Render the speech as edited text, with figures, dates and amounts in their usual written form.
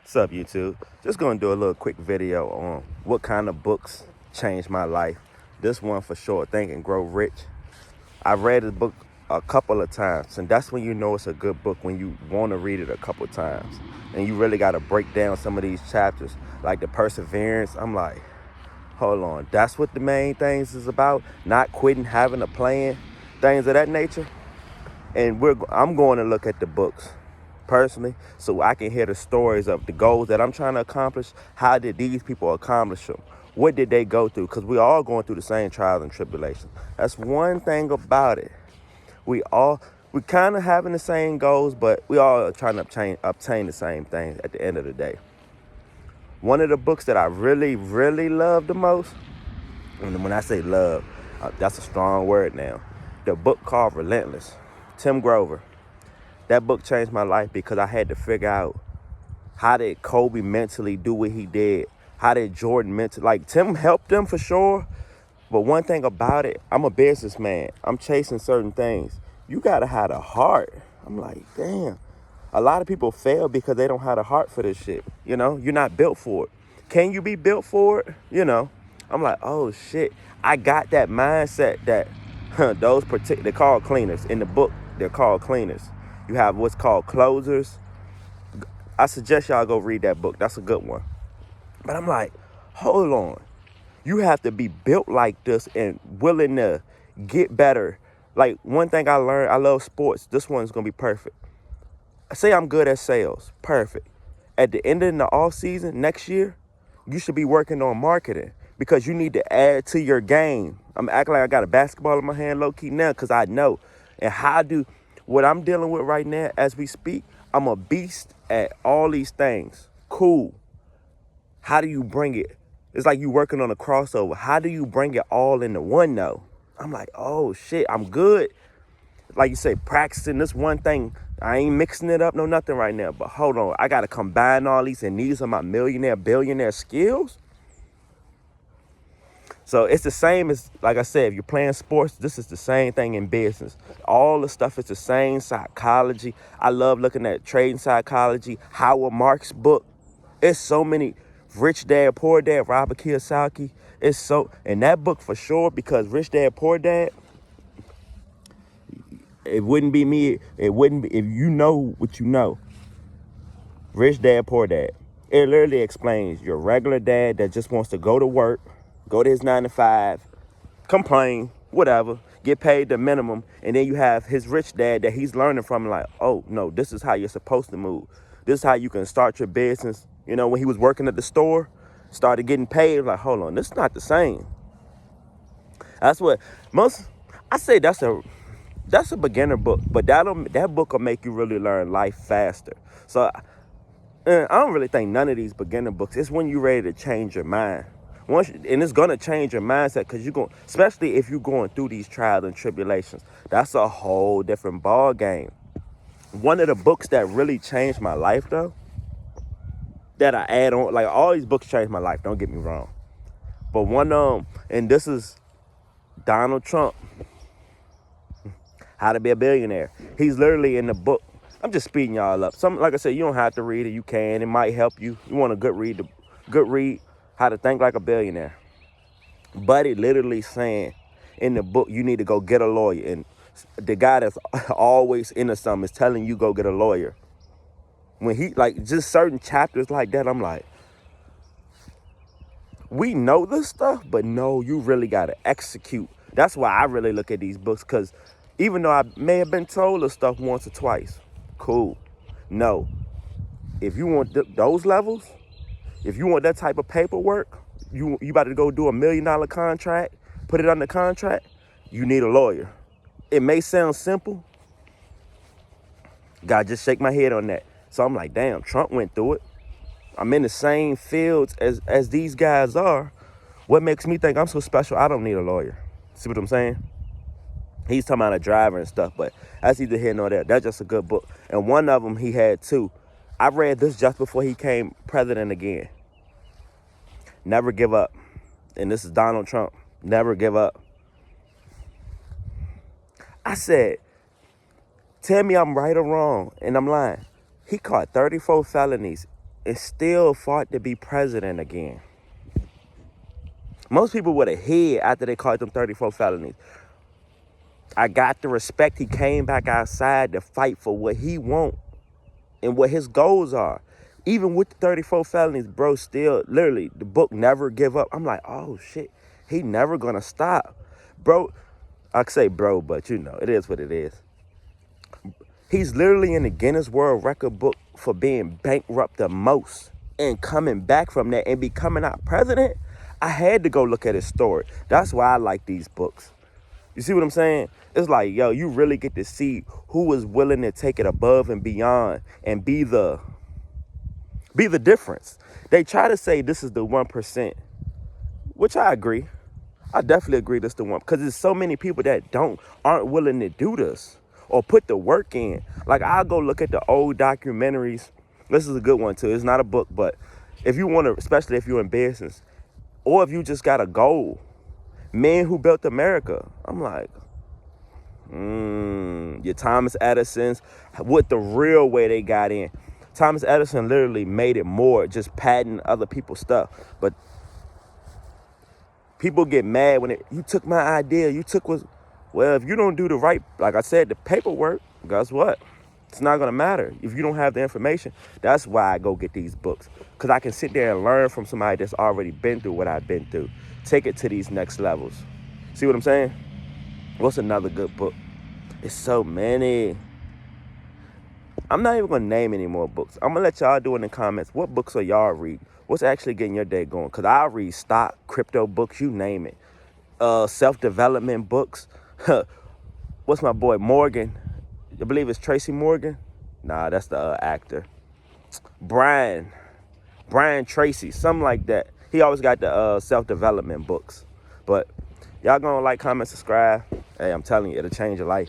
What's up, YouTube? Just gonna do a little quick video on what kind of books changed my life. This one for sure, Think and Grow Rich. I read this book a couple of times, and that's when you know it's a good book, when you want to read it a couple of times. And you really got to break down some of these chapters, like the perseverance. I'm like, hold on, that's what the main things is about? Not quitting, having a plan, things of that nature. And I'm going to look at the books personally so I can hear the stories of the goals that I'm trying to accomplish. How did these people accomplish them? What did they go through? Because we all going through the same trials and tribulations. That's one thing about it. We kind of having the same goals, but we all are trying to obtain the same things at the end of the day. One of the books that I really, really love the most, and when I say love, that's a strong word now. The book called Relentless, Tim Grover. That book changed my life because I had to figure out, how did Kobe mentally do what he did? How did Jordan mentally, like Tim helped them for sure. But one thing about it, I'm a businessman. I'm chasing certain things. You gotta have a heart. I'm like, damn. A lot of people fail because they don't have a heart for this shit. You know, you're not built for it. Can you be built for it? You know, I'm like, oh shit. I got that mindset that they're called cleaners. In the book, they're called cleaners. You have what's called closers. I suggest y'all go read that book. That's a good one. But I'm like, hold on. You have to be built like this and willing to get better. Like, one thing I learned, I love sports. This one's going to be perfect. Say I'm good at sales. Perfect. At the end of the off season, next year, you should be working on marketing because you need to add to your game. I'm acting like I got a basketball in my hand low-key now because I know. And what I'm dealing with right now as we speak, I'm a beast at all these things. Cool. How do you bring it? It's like you working on a crossover. How do you bring it all into one though? I'm like, oh shit, I'm good. Like you say, practicing this one thing. I ain't mixing it up, no nothing right now. But hold on, I gotta combine all these, and these are my millionaire, billionaire skills. So it's the same as, like I said, if you're playing sports, this is the same thing in business. All the stuff is the same. Psychology. I love looking at trading psychology. Howard Marks' book. It's so many. Rich Dad, Poor Dad, Robert Kiyosaki. In that book for sure, because Rich Dad, Poor Dad, it wouldn't be me. It wouldn't be, if you know what you know. Rich Dad, Poor Dad. It literally explains your regular dad that just wants to go to work, go to his 9 to 5, complain, whatever, get paid the minimum. And then you have his rich dad that he's learning from, like, oh, no, this is how you're supposed to move. This is how you can start your business. You know, when he was working at the store, started getting paid, like, hold on, this is not the same. That's what I say that's a beginner book, but that book will make you really learn life faster. So I don't really think none of these beginner books, it's when you're ready to change your mind. And it's gonna change your mindset because especially if you're going through these trials and tribulations, that's a whole different ball game. One of the books that really changed my life though, that I add on, like all these books changed my life, don't get me wrong. But and this is Donald Trump, How to Be a Billionaire. He's literally in the book. I'm just speeding y'all up. Like I said, you don't have to read it. You can. It might help you. You want a good read, How to Think Like a Billionaire. But it literally saying in the book, you need to go get a lawyer. And the guy that's always into something is telling you go get a lawyer. When he, like, just certain chapters like that, I'm like, we know this stuff, but no, you really got to execute. That's why I really look at these books, because even though I may have been told this stuff once or twice, cool. No, if you want those levels, if you want that type of paperwork, you about to go do $1 million contract, put it under contract, you need a lawyer. It may sound simple. God, just shake my head on that. So I'm like, damn, Trump went through it. I'm in the same fields as these guys are. What makes me think I'm so special? I don't need a lawyer. See what I'm saying? He's talking about a driver and stuff, but that's either here nor there. That's just a good book. And one of them he had too. I read this just before he came president again. Never Give Up. And this is Donald Trump. Never give up. I said, tell me I'm right or wrong, and I'm lying. He caught 34 felonies and still fought to be president again. Most people would have hid after they caught them 34 felonies. I got the respect. He came back outside to fight for what he wants and what his goals are. Even with the 34 felonies, bro, still, literally, the book Never Give Up. I'm like, oh, shit, he never gonna stop. Bro, I say bro, but you know, it is what it is. He's literally in the Guinness World Record book for being bankrupt the most and coming back from that and becoming our president. I had to go look at his story. That's why I like these books. You see what I'm saying? It's like, yo, you really get to see who was willing to take it above and beyond and be the difference. They try to say this is the 1%, which I agree. I definitely agree this is the one, because there's so many people that aren't willing to do this or put the work in. Like, I'll go look at the old documentaries. This is a good one too. It's not a book, but if you want to, especially if you're in business or if you just got a goal, Men Who Built America. I'm like, your Thomas Edison's, what the real way they got in. Thomas Edison literally made it more just patenting other people's stuff. But people get mad when you took my idea. Well, if you don't do the right, like I said, the paperwork, guess what? It's not going to matter if you don't have the information. That's why I go get these books, because I can sit there and learn from somebody that's already been through what I've been through. Take it to these next levels. See what I'm saying? What's another good book? It's so many. I'm not even going to name any more books. I'm going to let y'all do in the comments. What books are y'all read? What's actually getting your day going? Because I read stock, crypto books, you name it. Self-development books. What's my boy Morgan? I believe it's Tracy Morgan. Nah, that's the actor. Brian Tracy, something like that. He always got the self-development books. But y'all gonna like, comment, subscribe. Hey, I'm telling you, it'll change your life.